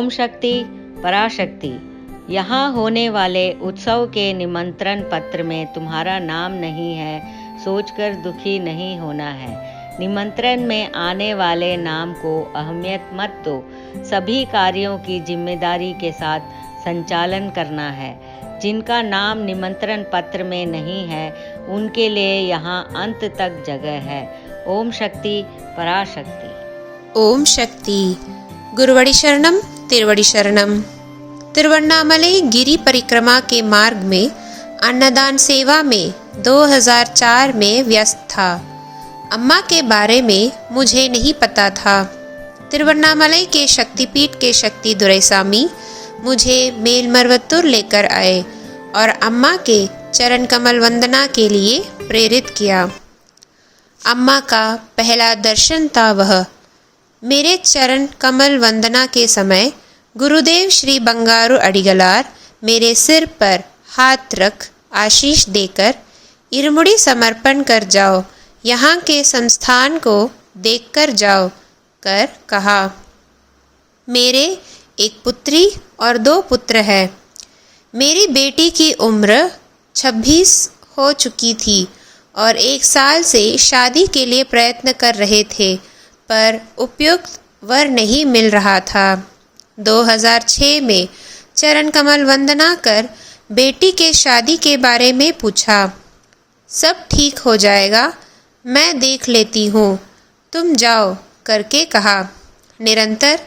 ओम शक्ति पराशक्ति। यहाँ होने वाले उत्सव के निमंत्रण पत्र में तुम्हारा नाम नहीं है, सोचकर दुखी नहीं होना है। निमंत्रण में आने वाले नाम को अहमियत मत दो। सभी कार्यों की जिम्मेदारी के साथ संचालन करना है। जिनका नाम निमंत्रण पत्र में नहीं है, उनके लिए यहाँ अंत तक जगह है। ओम शक्ति पराशक्ति। ओम शक्ति। गुरुवड़ी शरणम तिरुवड़ी शरणम। तिरुवन्नामलई गिरी परिक्रमा के मार्ग में अन्नदान सेवा में 2004 में व्यस्त था। अम्मा के बारे में मुझे नहीं पता था। तिरुवन्नामलई के शक्तिपीठ के शक्ति दुरईसामी मुझे मेलमरवत्तूर लेकर आए और अम्मा के चरण कमल वंदना के लिए प्रेरित किया। अम्मा का पहला दर्शन था वह। मेरे चरण कमल वंदना के समय गुरुदेव श्री बंगारू अडिगलार मेरे सिर पर हाथ रख आशीष देकर इरमुड़ी समर्पण कर जाओ, यहाँ के संस्थान को देखकर जाओ कर कहा। मेरे एक पुत्री और 2 पुत्र हैं। मेरी बेटी की उम्र 26 हो चुकी थी और 1 साल से शादी के लिए प्रयत्न कर रहे थे, पर उपयुक्त वर नहीं मिल रहा था। 2006 में चरण कमल वंदना कर बेटी के शादी के बारे में पूछा। सब ठीक हो जाएगा, मैं देख लेती हूँ, तुम जाओ करके कहा। निरंतर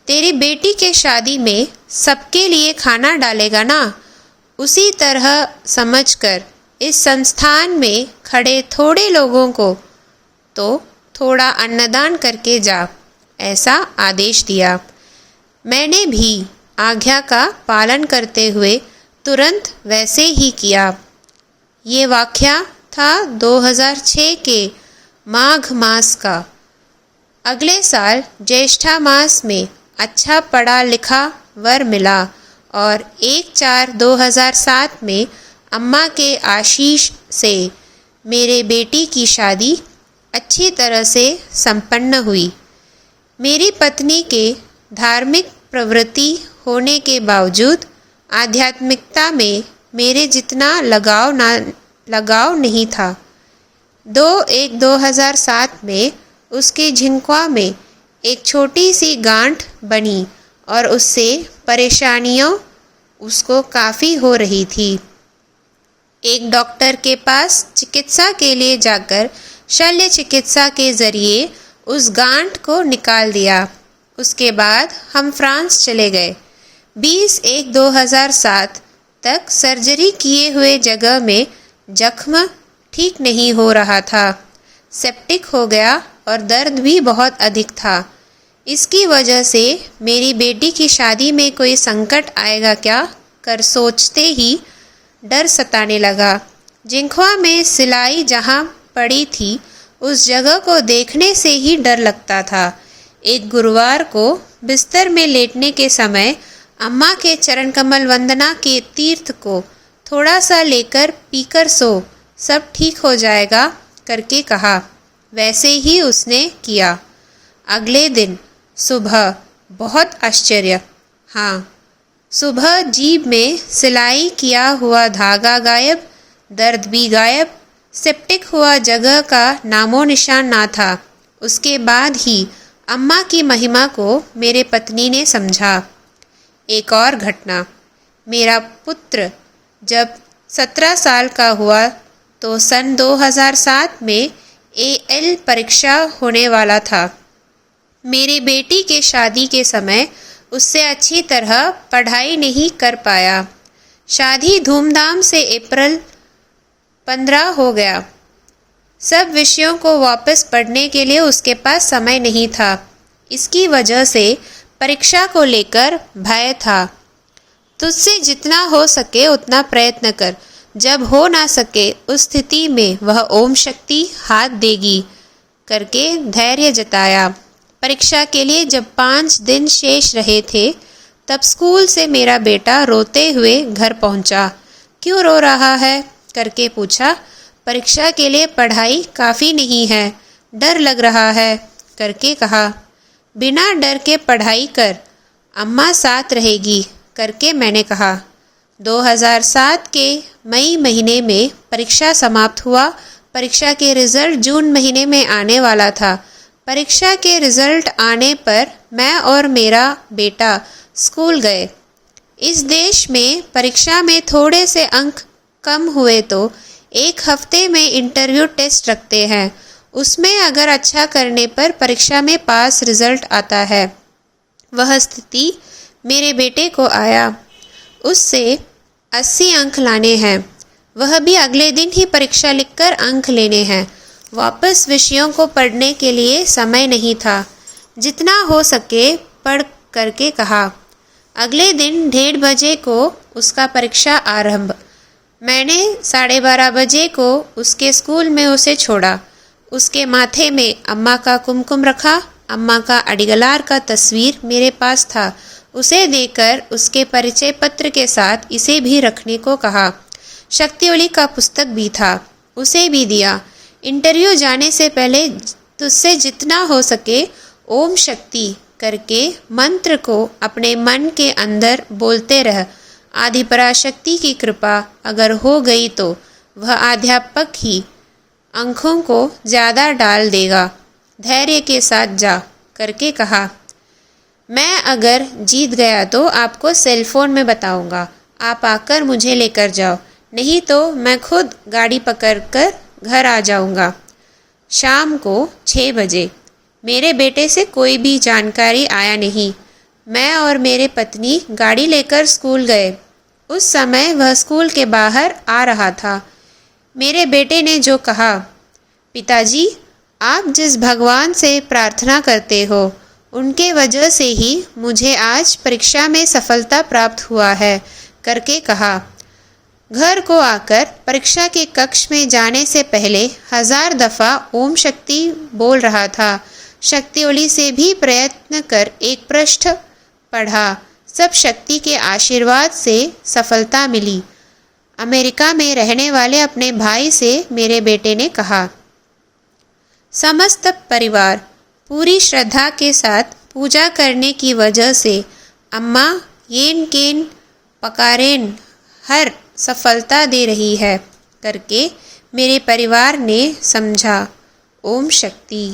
तेरी बेटी के शादी में सबके लिए खाना डालेगा ना, उसी तरह समझकर इस संस्थान में खड़े थोड़े लोगों को तो थोड़ा अन्नदान करके जा, ऐसा आदेश दिया। मैंने भी आज्ञा का पालन करते हुए तुरंत वैसे ही किया। ये वाक़या था 2006 के माघ मास का। अगले साल ज्येष्ठा मास में अच्छा पढ़ा लिखा वर मिला और 1/4/2007 में अम्मा के आशीष से मेरे बेटी की शादी अच्छी तरह से संपन्न हुई। मेरी पत्नी के धार्मिक प्रवृत्ति होने के बावजूद आध्यात्मिकता में मेरे जितना लगाव नहीं था। 2/1/2007 में उसके झिंकवा में एक छोटी सी गांठ बनी और उससे परेशानियां उसको काफ़ी हो रही थी। एक डॉक्टर के पास चिकित्सा के लिए जाकर शल्य चिकित्सा के ज़रिए उस गांठ को निकाल दिया। उसके बाद हम फ्रांस चले गए। 20/1/2007 तक सर्जरी किए हुए जगह में जख्म ठीक नहीं हो रहा था। सेप्टिक हो गया और दर्द भी बहुत अधिक था। इसकी वजह से मेरी बेटी की शादी में कोई संकट आएगा क्या कर सोचते ही डर सताने लगा। जिंखवा में सिलाई जहाँ पड़ी थी, उस जगह को देखने से ही डर लगता था। एक गुरुवार को बिस्तर में लेटने के समय अम्मा के चरण कमल वंदना के तीर्थ को थोड़ा सा लेकर पीकर सो, सब ठीक हो जाएगा करके कहा। वैसे ही उसने किया। अगले दिन सुबह बहुत आश्चर्य, हाँ, सुबह जीभ में सिलाई किया हुआ धागा गायब, दर्द भी गायब, सेप्टिक हुआ जगह का नामो निशान ना था। उसके बाद ही अम्मा की महिमा को मेरे पत्नी ने समझा। एक और घटना, मेरा पुत्र जब 17 साल का हुआ तो सन 2007 में AL परीक्षा होने वाला था। मेरी बेटी के शादी के समय उससे अच्छी तरह पढ़ाई नहीं कर पाया। शादी धूमधाम से अप्रैल 15 हो गया। सब विषयों को वापस पढ़ने के लिए उसके पास समय नहीं था। इसकी वजह से परीक्षा को लेकर भय था। तुझसे जितना हो सके उतना प्रयत्न कर, जब हो ना सके उस स्थिति में वह ओम शक्ति हाथ देगी करके धैर्य जताया। परीक्षा के लिए जब 5 दिन शेष रहे थे, तब स्कूल से मेरा बेटा रोते हुए घर पहुंचा। क्यों रो रहा है करके पूछा। परीक्षा के लिए पढ़ाई काफ़ी नहीं है, डर लग रहा है करके कहा। बिना डर के पढ़ाई कर, अम्मा साथ रहेगी करके मैंने कहा। 2007 के मई महीने में परीक्षा समाप्त हुआ। परीक्षा के रिजल्ट जून महीने में आने वाला था। परीक्षा के रिजल्ट आने पर मैं और मेरा बेटा स्कूल गए। इस देश में परीक्षा में थोड़े से अंक कम हुए तो 1 हफ्ते में इंटरव्यू टेस्ट रखते हैं। उसमें अगर अच्छा करने पर परीक्षा में पास रिजल्ट आता है। वह स्थिति मेरे बेटे को आया। उससे 80 अंक लाने हैं। वह भी अगले दिन ही परीक्षा लिखकर अंक लेने हैं। वापस विषयों को पढ़ने के लिए समय नहीं था। जितना हो सके पढ़ करके कहा। अगले दिन 1:30 बजे को उसका परीक्षा आरंभ। मैंने 12:30 बजे को उसके स्कूल में उसे छोड़ा। उसके माथे में अम्मा का कुमकुम रखा। अम्मा का अडिगलार का तस्वीर मेरे पास था। उसे देकर उसके परिचय पत्र के साथ इसे भी रखने को कहा। शक्ति का पुस्तक भी था, उसे भी दिया। इंटरव्यू जाने से पहले तुझसे जितना हो सके ओम शक्ति करके मंत्र को अपने मन के अंदर बोलते रह। आदि पराशक्ति की कृपा अगर हो गई तो वह अध्यापक ही अंकों को ज़्यादा डाल देगा। धैर्य के साथ जा करके कहा। मैं अगर जीत गया तो आपको सेलफोन में बताऊंगा। आप आकर मुझे लेकर जाओ, नहीं तो मैं खुद गाड़ी पकड़कर घर आ जाऊंगा। शाम को 6 बजे मेरे बेटे से कोई भी जानकारी आया नहीं। मैं और मेरे पत्नी गाड़ी लेकर स्कूल गए। उस समय वह स्कूल के बाहर आ रहा था। मेरे बेटे ने जो कहा, पिताजी आप जिस भगवान से प्रार्थना करते हो उनके वजह से ही मुझे आज परीक्षा में सफलता प्राप्त हुआ है करके कहा। घर को आकर परीक्षा के कक्ष में जाने से पहले 1000 दफ़ा ओम शक्ति बोल रहा था। शक्ति से भी प्रयत्न कर एक पृष्ठ पढ़ा। सब शक्ति के आशीर्वाद से सफलता मिली। अमेरिका में रहने वाले अपने भाई से मेरे बेटे ने कहा। समस्त परिवार पूरी श्रद्धा के साथ पूजा करने की वजह से अम्मा येन केन पकारेन हर सफलता दे रही है करके मेरे परिवार ने समझा। ओम शक्ति।